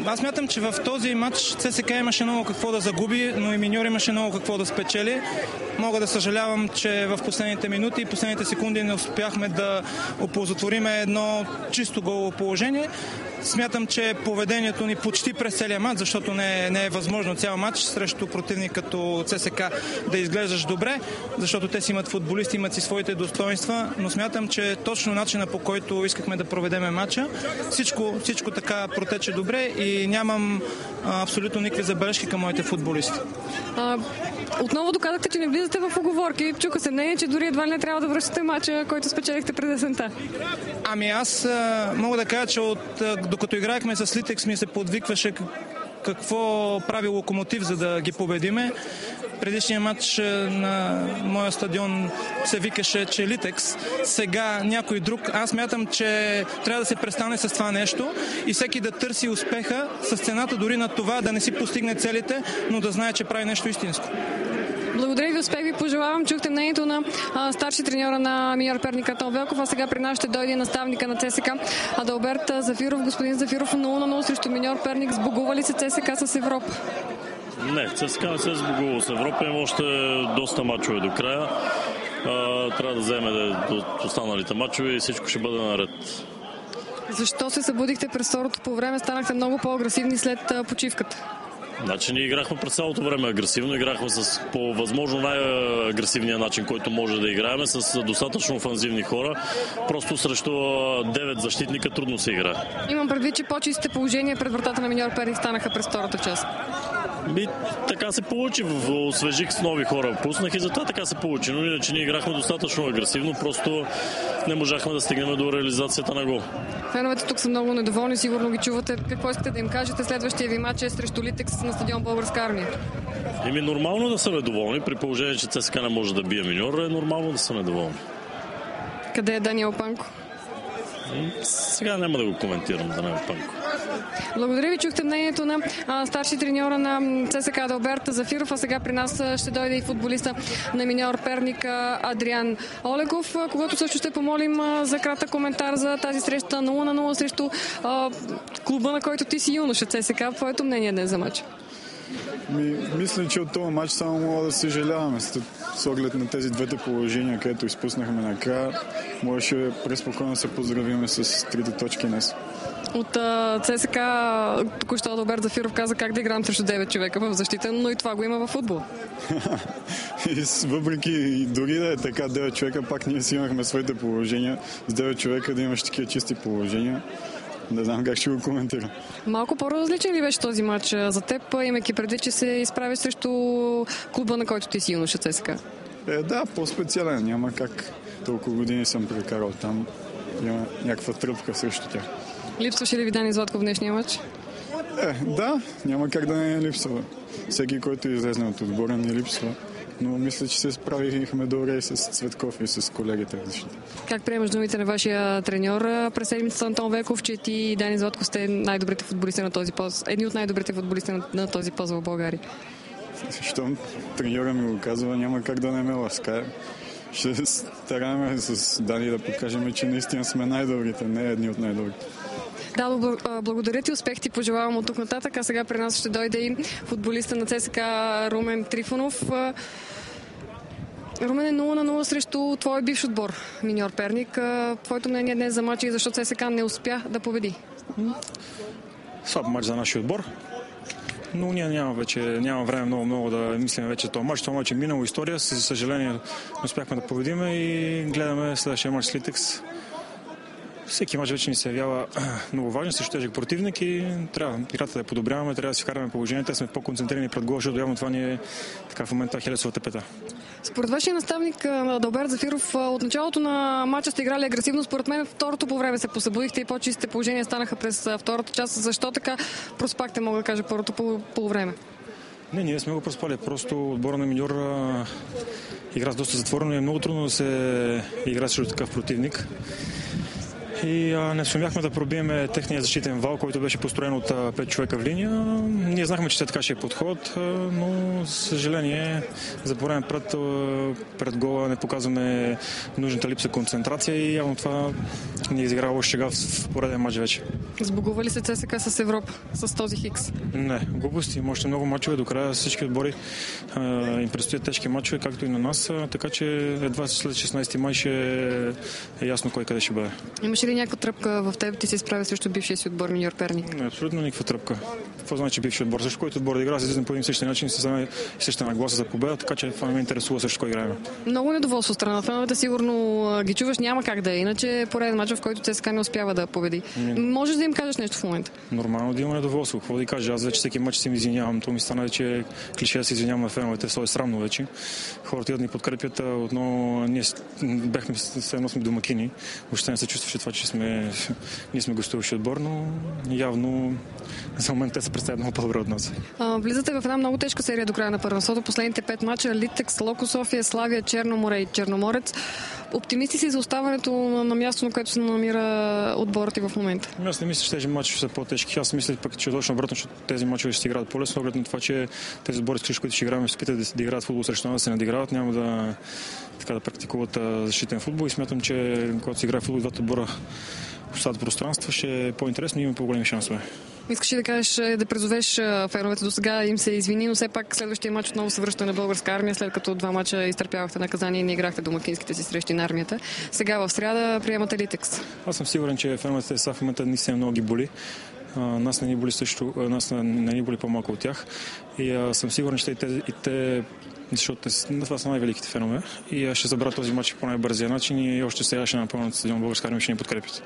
Аз мятам, че в този матч ЦСКА имаше много какво да загуби, но и Миньор имаше много какво да спечели. Мога да съжалявам, че в последните минути и последните секунди не успяхме да оползотвориме едно чисто голово положение. Смятам, че поведението ни почти през целия матч, защото не е възможно цял матч срещу противник като ЦСКА да изглеждаш добре, защото те си имат футболисти, имат си своите достоинства, но смятам, че точно начина, по който искахме да проведеме матча, всичко така протече добре и нямам абсолютно никакви забележки към моите футболисти. Отново доказахте, че не влизате в уговорки. Чука се мнение, че дори едва не трябва да връщате матча, който спечелихте през есента. Аз мога да кажа, че докато играехме с Литекс ми се подвикваше какво прави Локомотив, за да ги победиме. Предишния матч на моя стадион се викаше, че Литекс. Сега някой друг. Аз мятам, че трябва да се престане с това нещо и всеки да търси успеха с цената дори на това да не си постигне целите, но да знае, че прави нещо истинско. Благодаря ви, успех ви пожелавам. Чухте мнението на старши треньора на Миньор Перник Антон Велков, а сега при нас ще дойде наставника на ЦСКА Адалберт Зафиров. Господин Зафиров, 0-0 срещу Миньор Перник. Сбогува ли се ЦСКА с Европа? Не, ЦСКА не се е сбогувал с Европа. Има още доста мачове до края. Трябва да вземе останалите мачове и всичко ще бъде наред. Защо се събудихте през второто по време? Станахте много по-агресивни след почивката. Значи ние играхме през цялото време агресивно, играхме по възможно най-агресивния начин, който може да играем, с достатъчно офанзивни хора. Просто срещу 9 защитника трудно се играе. Имам предвид, че по-чистите положения пред вратата на Миньор Перник станаха през втората част. Така се получи. Освежих с нови хора. Пуснах и затова така се получи. Но иначе ние играхме достатъчно агресивно. Просто не можахме да стигнем до реализацията на гол. Феновете тук са много недоволни. Сигурно ги чувате. Какво искате да им кажете? Следващия ви матч е срещу Литекс на стадион Българска армия. Нормално да са недоволни. При положение, че ЦСКА не може да бие Миньор, е нормално да са недоволни. Къде е Даниел Панко? Сега няма да го коментирам, Даниел Панко. Благодаря ви, чухте мнението на старши треньора на ЦСКА Адалберт Зафиров, а сега при нас ще дойде и футболиста на Миньор Перник Адриан Олегов, когато също ще помолим за кратък коментар за тази среща 0-0 срещу клуба, на който ти си юноша ЦСКА. Твоето мнение днес за матч? Мисля, че от този матч само мога да съжаляваме с оглед на тези двете положения, където изпуснахме накрая. Можеше преспокойно да се поздравиме с трите точки днес. От ЦСКА току-що Адалберт Зафиров каза как да играем срещу 9 човека в защита, но и това го има във футбол. Въпреки дори да е така 9 човека, пак ние си имахме своите положения. С 9 човека да имаш такива чисти положения. Не знам как ще го коментирам. Малко по-различен ли беше този матч за теб, имайки преди, че се изправи срещу клуба, на който ти си юноша ЦСКА? Да, по-специален. Няма как. Толкова години съм прекарал там. Има някаква тръпка срещу тях. Липсваше ли ви Дани Златков в днешния матч? Да, няма как да не липсва. Всеки, който излезне от отбора, не липсва. Но мисля, че се справихме добре и с Цветков и с колегите. Как приемаш думите на вашия треньор през седмицата Антон Велков, че ти и Дани Златков сте най-добрите футболисти на този пост, едни от най-добрите футболисти на този пост в България? Щом треньора ми го казва, няма как да не ме ласкае. Ще стараме с Дани да покажем, че наистина сме най-добрите, не едни от най-добрите. Да, благодаря ти, успех ти пожелавам от тук нататък, а сега при нас ще дойде и футболиста на ЦСКА Румен Трифонов. Румен е 0-0 срещу твой бивш отбор, Миньор Перник. Твоето мнение днес за матча и защо ЦСКА не успя да победи? Слаб матч за нашия отбор, но ние няма време много да мислим вече този матч. Това матч е минало история, за съжаление не успяхме да победим и гледаме следващия матч с Литекс. Всеки мач вече ни се явява много важен, също тежък противник и трябва играта да я подобряваме, трябва да си вкараме положението, да сме по-концентрирани пред гол, защото явно това ни е така в момента хилесовата пета. Според вашия наставник Адалберт Зафиров, от началото на матча сте играли агресивно. Според мен второто по време се посъбудихте и по-чистите положения станаха през втората част. Защо така проспахте, мога да кажа, първото по време? Ние сме го проспали. Просто отбора на Миньор игра с доста затворено и е много трудно да се игра срещу такъв противник. и не сумяхме да пробиеме техния защитен вал, който беше построен от 5 човека в линия. Ние знахме, че така ще е подход, но за съжаление за пореден пред гола не показваме нужната липса концентрация и явно това ни изигра лош шега в пореден матч вече. Сбогува ли се ЦСКА с Европа с този хикс? Не, глупости. Има още много мачове до края. Всички отбори им предстоят тежки мачове, както и на нас, така че едва след 16 май ще е ясно кой къде ще бъде. Имаш ли някаква тръпка в теб? Ти се изправя срещу бившия си отбор Миньор Перник? Не, абсолютно никаква тръпка. Какво значи бивши отбор? Също който отбор да игра, се излизаме по един същия начин и се вземе същата нагласа за победа, така че това не ме интересува също кой играем. Много недоволство страна. Феновете сигурно ги чуваш, няма как да е. Иначе пореден мач, в който ЦСКА не успява да победи. Можеш да им кажеш нещо в момента? Нормално да има недоволство. Какво да кажа? Аз вече всеки мач си ми извинявам. То ми стана вече клише да се извинявам на феновете. То е срамно вече. Хората идват ни подкрепят. Отново ние бяхме все едно сме домакини. Въобще не се чувстваше това, че ние сме гостуващи отбор, но явно за момент те се представят много по-добре от нас. Влизате в една много тежка серия до края на първенството. Последните 5 мача Литекс, Локо София, Славия, Черно море и Черноморец. Оптимисти си за оставането на място, на което се намира отборът и в момента? Аз не мисля, че тези мачове са по-тежки. Аз мисля пък, че точно обратно, че тези мачове ще се играят по-лесно, оглед на това, че тези отбори, с които ще играем, ще спитат да играят футбол срещу нас, да се надиграват, няма да практикуват защитен футбол и смятам, че когато се играе футбол, двата отбора остават пространства, ще е по-интересно и има по-големи шансове. Искаш ли да кажеш, да призовеш феновете до сега, им се извини, но все пак следващия мач отново се връща на българска армия, след като 2 мача изтърпявахте наказание и не играхте домакинските си срещи на армията. Сега в сряда приемате Литекс. Аз съм сигурен, че феновете сега в момента наистина много ги боли. Нас не ни боли също, нас не ни боли по-малко от тях. И съм сигурен, че и те защото това са най-великите фенове и ще забравят този матч по най-бързия начин и още сега ще напълнят стадион българска армия, ще ни подкрепят.